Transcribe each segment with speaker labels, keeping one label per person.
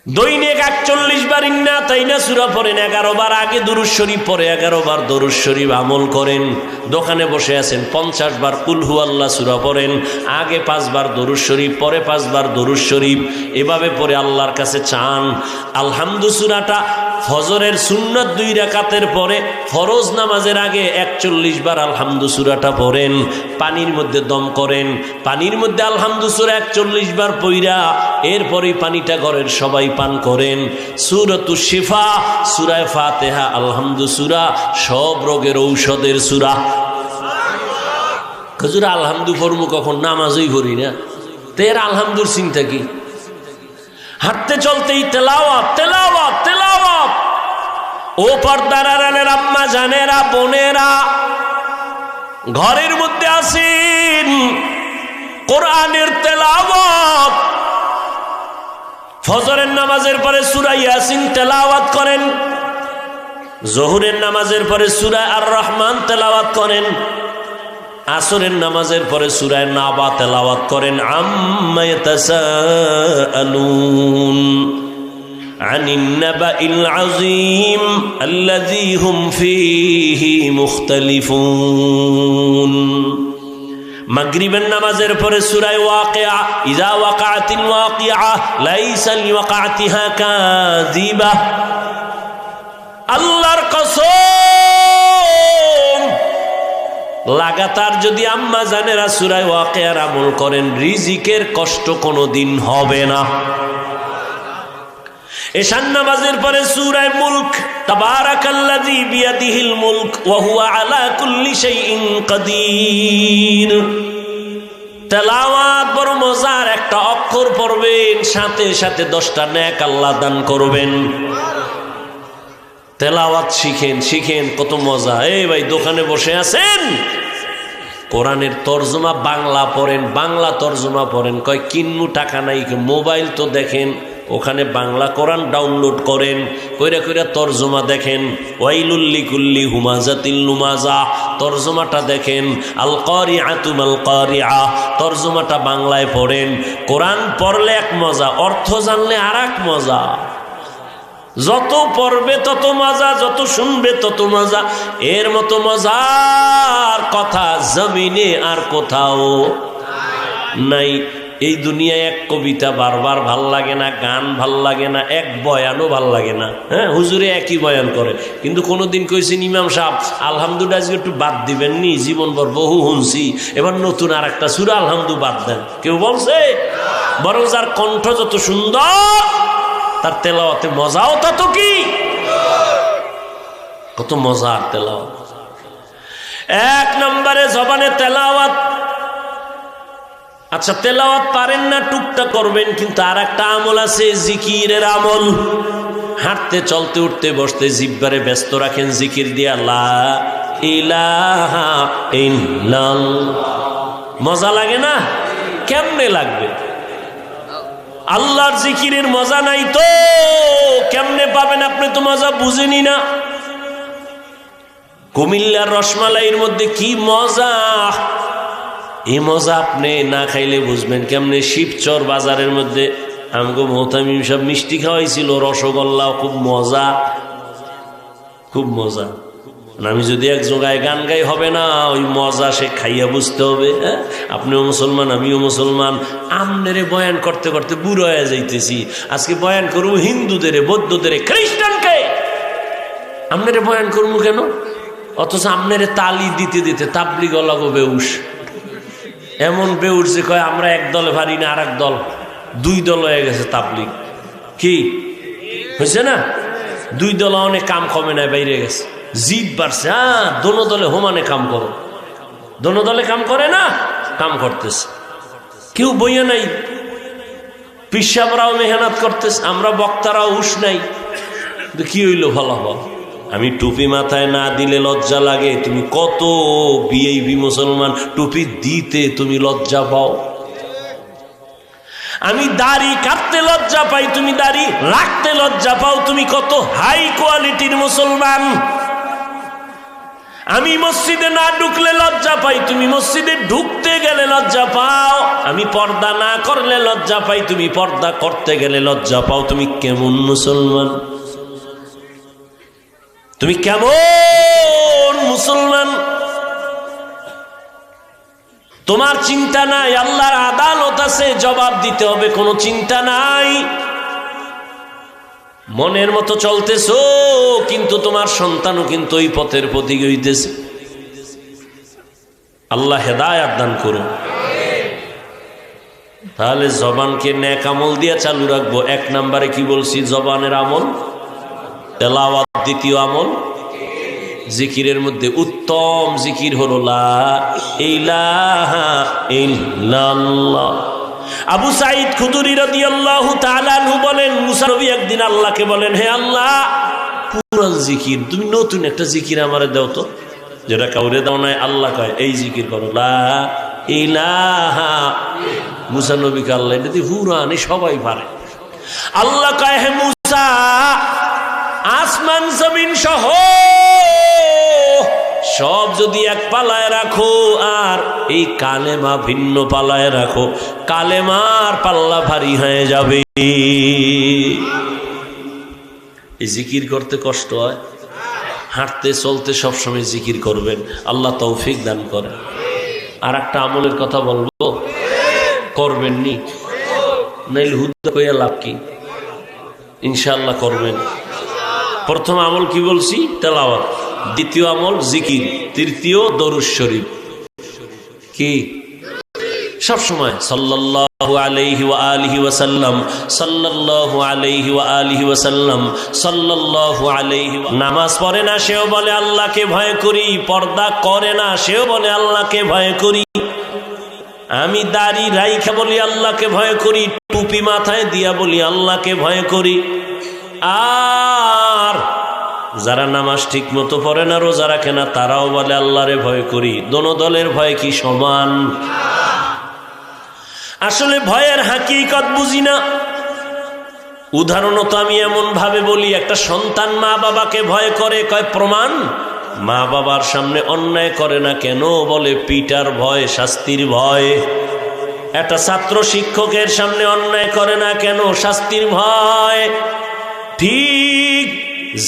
Speaker 1: দৈনিক ৪১ বার ইন্না তাইনা সূরা পড়েন, ১১ বার আগে দুরূদ শরীফ পড়ে ১১ বার দরুদ শরীফ আমল করেন। দোকানে বসে আছেন ৫০ বার কুল হুয়াল্লাহ সূরা পড়েন, আগে ৫ বার দরুদ শরীফ পরে ৫ বার দরুদ শরীফ, এভাবে পড়ে আল্লাহর কাছে চান। আলহামদু সূরাটা ফজরের সুন্নাত ২ রাকাতের পরে ফরজ নামাজের আগে ৪১ বার আলহামদু সূরাটা পড়েন। পানির মধ্যে দম করেন, পানির মধ্যে আলহামদু সূরা ৪১ বার পইরা এরপরেই পানিটা ঘরের সবাই পান করেন। সূরাতুশ শিফা, সূরা ফাতিহা, আলহামদু সূরা সব রোগের ঔষধের সূরা। হুজুর আলহামদু পড়মু কখন? নামাজই পড়ি না, তের আলহামদুর চিন্তা কি? হাঁটতে চলতেই তেলাওয়াত তেলাওয়াত তেলাওয়াত। ও পর্দার আড়ালের আম্মা জানেরা, বোনেরা, ঘরের মধ্যে আছেন, কোরআনের তেলাওয়াত ফজরের নামাজের পরে সূরা ইয়াসিন তেলাওয়াত করেন, যোহরের নামাজের পরে সূরা আর রহমান তেলাওয়াত করেন, আসরের নামাজের পরে সূরা নাবা তেলাওয়াত করেন। আম্মা ইয়াতাসাআলুন আনিন নাবাইল আযীম আল্লাযী হুম ফীহি মুখতালিফুন। মাগরিবের নামাজের পরে সূরা ওয়াকিয়া, ইযা ওয়াকাতিল ওয়াকিয়া লাইসা লিওয়াকাতিহা কাযিবা। আল্লাহর কসম, লাগাতার যদি আম্মা জানেরা সূরা ওয়াকিয়ার আমল করেন, রিজিকের কষ্ট কোনোদিন হবে না। এশার নামাজের পরে সূরা মুলক, তাবারাকাল্লাযী বিয়াদিহিল মুলক ওয়া হুয়া আলা কুল্লি শাইইন কাদির। তেলাওয়াত বড় মজার, একটা অক্ষর পড়বেন সাথে সাথে 10টা নেক আল্লাহ দান করবেন। তেলাওয়াত শিখেন, শিখেন, কত মজা। এই ভাই দোকানে বসে আছেন, কোরআনের তরজমা বাংলা পড়েন, বাংলা তরজমা পড়েন, কয় কিন্নু টাকা নাই, মোবাইল তো দেখেন, ওখানে বাংলা কোরআন ডাউনলোড করেন, কইরা কইরা তরজমা দেখেন। ওয়াইলুল লিকুল্লি হুমাজাতিল লুমাজা, তরজমাটা দেখেন। আল কারিআতু মাল কারিআ, তরজমাটা বাংলায় পড়েন। কোরআন পড়লে এক মজা, অর্থ জানলে আর এক মজা। যত পড়বে তত মজা, যত শুনবে তত মজা। এর মতো মজার কথা জমিনে আর কোথাও নাই। এই দুনিয়ায় এক কবিতা বারবার ভাল লাগে না, গান ভাল লাগে না, এক বয়ানও ভাল লাগে না। হ্যাঁ, হুজুরে একই বয়ান করে, কিন্তু কোনোদিন কইছেন ইমাম সাহেব আলহামদুলিল্লাহ আজকে একটু বাদ দিবেন নি, জীবনভর বহু শুনছি, এবার নতুন আর একটা সূরা আলহামদু বাদ দেন। কেউ বলছে? বরং যার কণ্ঠ যত সুন্দর তার তেলাওয়াতে মজাও তত কি, কত মজার তেলাওয়াত। এক নম্বরে জবানে তেলাওয়াত। আচ্ছা, তেলাওয়াত পারেন না, টুকটা করবেন, কিন্তু আর একটা আমল আছে, জিকিরের আমল। হাঁটতে চলতে উঠতে বসতে জিহ্বারে ব্যস্ত রাখেন জিকির দিয়া, লা ইলাহা ইল্লাল্লাহ। মজা লাগে না? কেমনে লাগবে? আল্লাহর জিকিরের মজা নাই তো কেমনে পাবেন? আপনি তো মজা বুঝেনি না। কুমিল্লার রসমালাইয়ের মধ্যে কি মজা, এই মজা আপনি না খাইলে বুঝবেন কেমনে। শিবচর বাজারের মধ্যে আমগো মোহতামিম সব মিষ্টি খাওয়াইছিল, রসগোল্লা, খুব মজা, খুব মজা। আমি যদি এক জায়গায় গান গাই হবে না, ওই মজা সে খাইয়া বুঝতে হবে। হ্যাঁ, আপনিও মুসলমান, আমিও মুসলমান। আমনেরে বয়ান করতে করতে বুড়ো হয়ে যাইতেছি। আজকে বয়ান করবো হিন্দুদের, বৌদ্ধদের, খ্রিস্টানকে। আমনেরে বয়ান করবো কেন? অথচ আমনেরে তালি দিতে দিতে তাবলিগ লাগো বেউস, এমন বেউস যে কয় আমরা এক দলে পারি না, আর এক দল, 2 দল হয়ে গেছে তাবলিগ। কি হয়েছে না? 2 দল অনেক কাম কমে নাই, বাইরে গেছে, জিদ বাড়ছে। হ্যাঁ, দোনো দলে হোমানে কাম করো, দোনো দলে কাম করে না, কাম করতেছে, কেউ বইয়া নাই। পিসাবরাও মেহনত করতেছে, আমরা বক্তারাও হুশ নাই। কি হইল ভালো হল? আমি টুপি মাথায় না দিলে লজ্জা লাগে। তুমি কত বিএবি মুসলমান, টুপি দিতে তুমি লজ্জা পাও। আমি দাড়ি কাটতে লজ্জা পাই, তুমি দাড়ি রাখতে লজ্জা পাও। তুমি কত হাই কোয়ালিটির মুসলমান। আমি মসজিদে না ঢুকলে লজ্জা পাই, তুমি মসজিদে ঢুকতে গেলে লজ্জা পাও। আমি পর্দা না করলে লজ্জা পাই, তুমি পর্দা করতে গেলে লজ্জা পাও। তুমি কেমন মুসলমান? তুমি কেমন মুসলমান? তোমার চিন্তা নাই, আল্লাহর আদালত আছে, জবাব দিতে হবে, কোনো চিন্তা নাই। মনের মতো চলতেছো, কিন্তু তোমার সন্তানও কিন্তু ওই পথের প্রতীক হইতেছে। আল্লাহ হেদায়েত দান করুন। তাহলে জবানকে নেক আমল দিয়ে চালু রাখবো। এক নম্বরে কি বলছি? জবানের আমল তেলাওয়াত। দ্বিতীয় আমল জিকিরের মধ্যে উত্তম জিকির হলো লা ইলাহা ইল্লাল্লাহ। আবু সাঈদ খুদরি রাদিয়াল্লাহু তাআলা আনহু বলেন, মুসা নবী একদিন আল্লাহকে বলেন, হে আল্লাহ, পুরান জিকির, তুমি নতুন একটা জিকির আমারে দাও তো, যেটা কাউরে দাও নাই। আল্লাহ কয় এই জিকির করো, লা ইলাহা। মুসা নবীকে আল্লাহ এটা দিয়ে পুরানি সবাই পারে। আল্লাহ কয়, হে মুসা, আসমান জমিন সহ সব যদি এক পালায় রাখো আর এই কালেমা ভিন্ন পালায় রাখো, কালেমার পাল্লা ভারী হয়ে যাবে। এই জিকির করতে কষ্ট হয়, হাঁটতে চলতে সবসময় জিকির করবেন, আল্লাহ তৌফিক দান করে। আর একটা আমলের কথা বলবো, করবেন নি নাইলে হুদ্দা কইয়া লাভ কি? ইনশাআল্লাহ করবেন। প্রথম আমল কি বলছি? তেলাওয়াত। দ্বিতীয় আমল জিকির। তৃতীয় দরুদ শরীফ। কি সবসময় সাল্লাল্লাহু আলাইহি ওয়া আলিহি ওয়াসাল্লাম, সাল্লাল্লাহু আলাইহি ওয়া আলিহি ওয়াসাল্লাম, সাল্লাল্লাহু আলাইহি। নামাজ পড়ে না সেও বলে আল্লাহকে ভয় করি, পর্দা করে না সেও বলে আল্লাহকে ভয় করি। আমি দাড়ি রাইখা বলি আল্লাহকে ভয় করি, টুপি মাথায় দিয়া বলি আল্লাহকে ভয় করি। আর যারা নামাজ ঠিক মতো পড়ে না, রোজা রাখে না, তারাও বলে আল্লাহরে ভয় করি। দোনো দলের ভয় কি সমান? আসলে ভয়ের হাকিকত বুঝি না। উদাহরণত আমি এমন ভাবে বলি, একটা সন্তান মা বাবাকে ভয় করে, কয় প্রমাণ? মা বাবার সামনে অন্যায় করে না কেন? বলে পিটার ভয়, শাস্তির ভয়। একটা ছাত্র শিক্ষকের সামনে অন্যায় করে না কেন? শাস্তির ভয়। ঠিক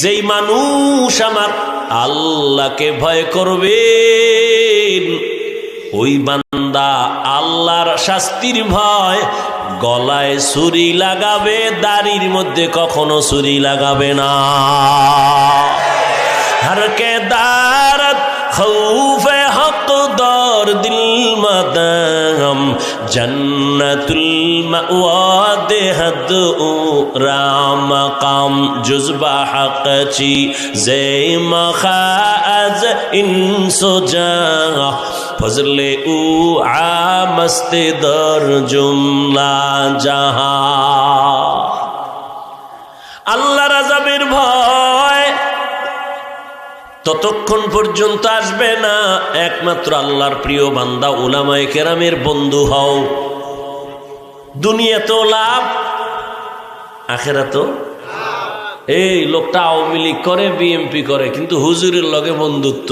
Speaker 1: যেই মানুষ আমার আল্লাহকে ভয় করবে, ওই বান্দা আল্লাহর শাস্তির ভয় গলায় ছুরি লাগাবে, দাড়ির মধ্যে কখনো ছুরি লাগাবে না। हर के दारत खौफ हक दौर दिल मदम जन्नतुल मअवा देहद राम काम जुज़बा हक ची जे मखाज इंसो जा फजले उ आमस्ते दर जुमला जहां। अल्लाह राज़ाबेर भय ততক্ষণ পর্যন্ত আসবে না, একমাত্র আল্লাহর প্রিয় বান্দা উলামায়ে কেরামের বন্ধু হও। দুনিয়াতেও লাভ, আখিরাতেও। এই লোকটা আওয়ামী লীগ করে, বিএমপি করে, কিন্তু হুজুরের লগে বন্ধুত্ব।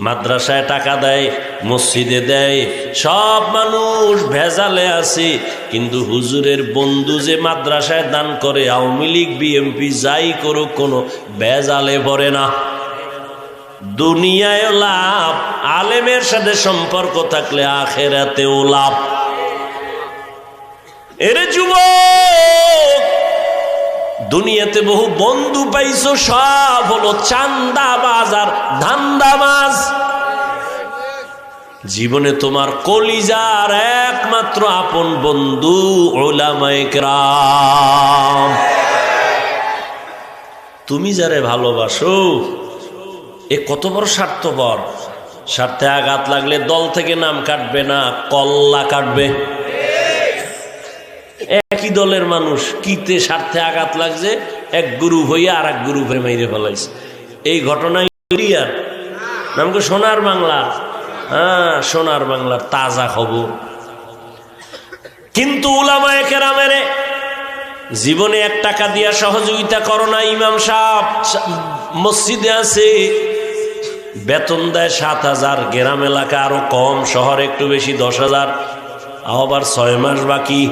Speaker 1: মাদ্রাসায় টাকা দেয়, মসজিদে দেয়, সব মানুষ ভেজালে আছে, কিন্তু হুজুরের বন্ধু যে মাদ্রাসায় দান করে, আওয়ামী লীগ বিএমপি যাই করুক, কোনো ভেজালে পড়ে না। দুনিয়ায় লাভ, আলেমের সাথে সম্পর্ক থাকলে আখিরাতেও লাভ। এরে যুবক, দুনিয়াতে বহু বন্ধু পাইছো, সব হলো চান্দাবাজ আর ধান্দাবাজ। জীবনে তোমার কলিজার একমাত্র আপন বন্ধু উলামায়ে কেরাম। তুমি যারে ভালোবাসো, এ কত বড় স্বার্থপর। স্বার্থে আঘাত লাগলে দল থেকে নাম কাটবে না, কল্লা কাটবে। একই দলের মানুষ, কিতে স্বার্থে আঘাত লাগছে, এক গ্রুপ হইয়া আর এক গ্রুপে মাইরে ফেলাইছে। এই ঘটনায় নামকে সোনার বাংলা, হ্যাঁ সোনার বাংলার তাজা খবর। কিন্তু উলামায়ে কেরামের জীবনে 1 টাকা দিয়া সহযোগিতা করো না। ইমাম সাহেব মসজিদে আছে, বেতন দেয় 7,000, গ্রাম এলাকা আরো কম, শহর একটু বেশি 10,000, আবার 6 মাস বাকি।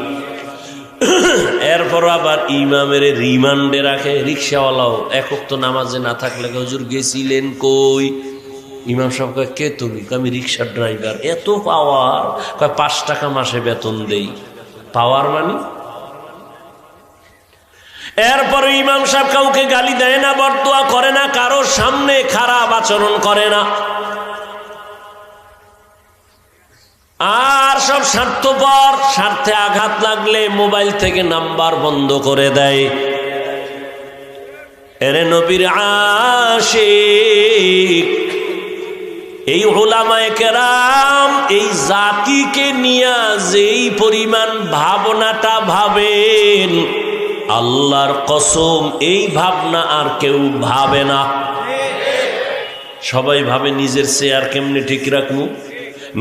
Speaker 1: এরপর আবার ইমামের রিমান্ডে রাখে। রিক্সাওয়ালাও একক তো নামাজে না থাকলে, হুজুর গেছিলেন কই? ইমাম সাহেব কয়, কে তুমি? আমি রিক্সার ড্রাইভার। এত পাওয়ার? কয় 5 টাকা মাসে বেতন দেই। পাওয়ার মানে? এরপরে ইমাম সাহেব কাউকে গালি দেয় না, বরদোয়া করে না, কারোর সামনে খারাপ আচরণ করে না, আর সব স্বার্থপর। স্বার্থে আঘাত লাগলে মোবাইল থেকে নাম্বার বন্ধ করে দেয়। এরে নবীর আশিক, এই উলামায়ে কেরাম এই জাতিকে নিয়ে যেই পরিমাণ ভাবনাটা ভাবেন, আল্লাহর কসম এই ভাবনা আর কেউ ভাবে না। সবাই ভাবে নিজের চেয়ার কেমনে ঠিক রাখবো,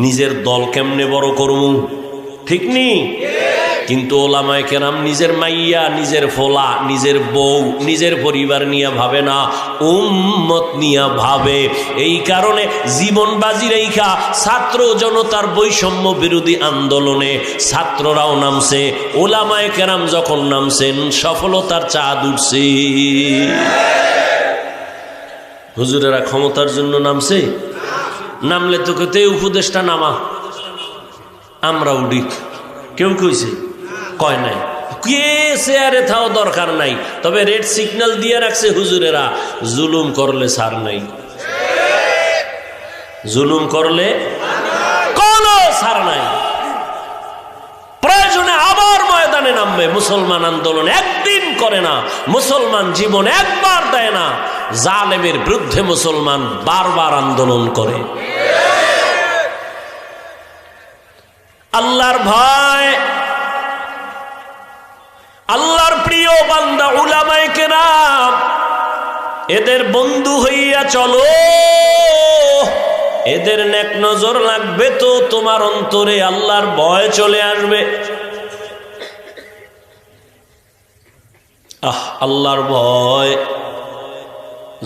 Speaker 1: নিজের দল কেমনে বড় করবো, ঠিক নি? কিন্তু ওলামায়ে কেরাম নিজের মাইয়া, নিজের ফোলা, নিজের বউ, নিজের পরিবার নিয়ে ভাবে না, উম্মত নিয়ে ভাবে। এই কারণে জীবন বাজি রেখা ছাত্র জনতার বৈষম্য বিরোধী আন্দোলনে ছাত্ররাও নামছে, ওলামায়ে কেরাম যখন নামছেন সফলতার চাঁদ উঠছে। হুজুরেরা ক্ষমতার জন্য নামছে? নামলে তো কেতে উপদেশটা নামা, আমরা উঠি। কেউ কইছে? কয় নাই। কে চেয়ারে থাও দরকার নাই, তবে রেড সিগন্যাল দিয়ে রাখছে হুজুরেরা, জুলুম করলে ছাড় নাই, জুলুম করলে কোনো ছাড় নাই। প্রয়োজনে আবার ময়দানে নামবে। মুসলমান আন্দোলন একদিন করে না, মুসলমান জীবন একবার দেয় না। জালেমের বিরুদ্ধে মুসলমান বারবার আন্দোলন করে। আল্লাহর ভয়, আল্লাহর প্রিয় বান্দা উলামায়ে কেরাম, এদের বন্ধু হইয়া চলো। এদের নেক নজর লাগবে তো তোমার অন্তরে আল্লাহর ভয় চলে আসবে। আল্লাহর ভয়,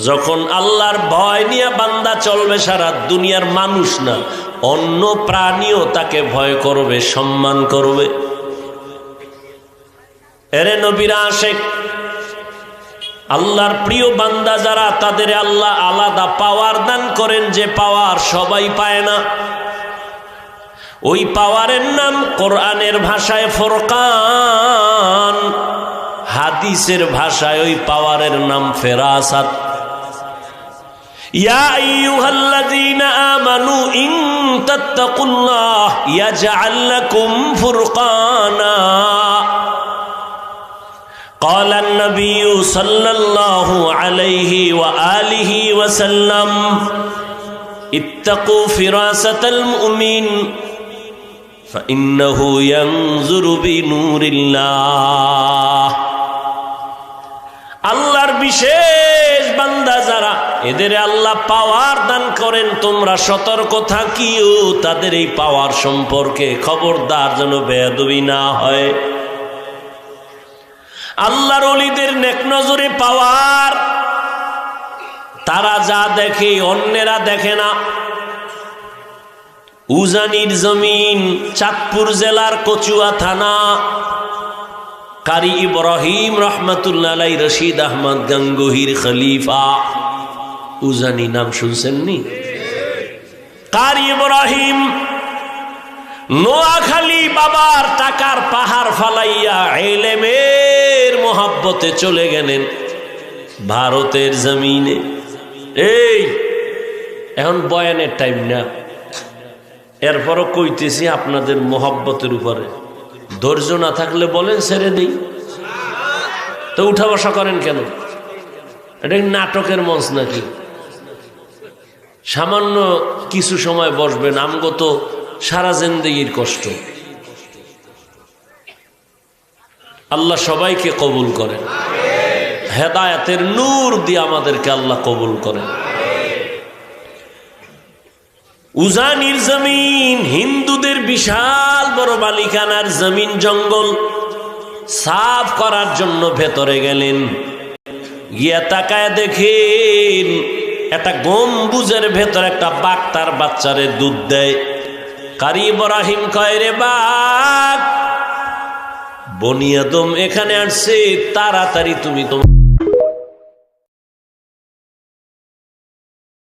Speaker 1: যখন আল্লাহর ভয় নিয়ে বান্দা চলবে, সারা দুনিয়ার মানুষ না অন্য প্রাণীও তাকে ভয় করবে, সম্মান করবে। এরে নবীর আশিক, আল্লাহর প্রিয় বান্দা যারা, তাদের আল্লাহ আলাদা পাওয়ার দান করেন, যে পাওয়ার সবাই পায় না। ওই পাওয়ারের নাম কোরআনের ভাষায় ফুরকান, হাদিসের ভাষায় ওই পাওয়ারের নাম ফেরাসাত। ইয়া আইয়ুহাল্লাযীনা আমানু ইন তাত্তাকুল্লাহ ইয়াজআল লাকুম ফুরকানা। قال النبي صلى الله عليه وآله وسلم اتقوا فراسة المؤمن فإنه ينظر بنور الله। আল্লাহর বিশেষ বান্দা যারা, এদের আল্লাহ পাওয়ার দান করেন, তোমরা সতর্ক থাকিও তাদের এই পাওয়ার সম্পর্কে, খবরদার যেন বেয়াদবি না হয়। আল্লাহর ওলিদের নেক নজরে পাওয়ার, তারা যা দেখে অন্যেরা দেখে না। উজানির জমিন, চাঁদপুর জেলার কচুয়া থানা, কারি ইব্রাহিম রহমাতুল্লাহ আলাইহি, রশিদ আহমদ গাঙ্গুহির খলিফা। উজানি নাম শুনছেন নি? কারি ইব্রাহিম নোয়াখালী বাবার টাকার পাহাড় ফালাইয়া ইলমের মোহাব্বতে চলে গেলেন ভারতের জমিনে। এই এখন বয়ানের টাইম না, এরপরও কইতেছি আপনাদের মোহাব্বতের উপরে। ধৈর্য না থাকলে বলেন ছেড়ে দেই, তো উঠা বসা করেন কেন? এটা নাটকের মঞ্চ নাকি? সামান্য কিছু সময় বসবেন, আমগো তো সারা জিন্দেগির কষ্ট। আল্লাহ সবাইকে কবুল করেন, হেদায়েতের নূর দিয়ে আমাদেরকে আল্লাহ কবুল করেন। উজানির জমিন হিন্দুদের বিশাল বড় মালিকানার জমিন, জঙ্গল সাফ করার জন্য ভেতরে গেলেন। গিয়া তাকায় দেখেন একটা গম্বুজের ভেতর একটা বাঘ তার বাচ্চারে দুধ দেয়। কারি ইব্রাহিম কয়, রে বাঘ, বনি আদম এখানে আসছে, তাড়াতাড়ি তুমি তোমার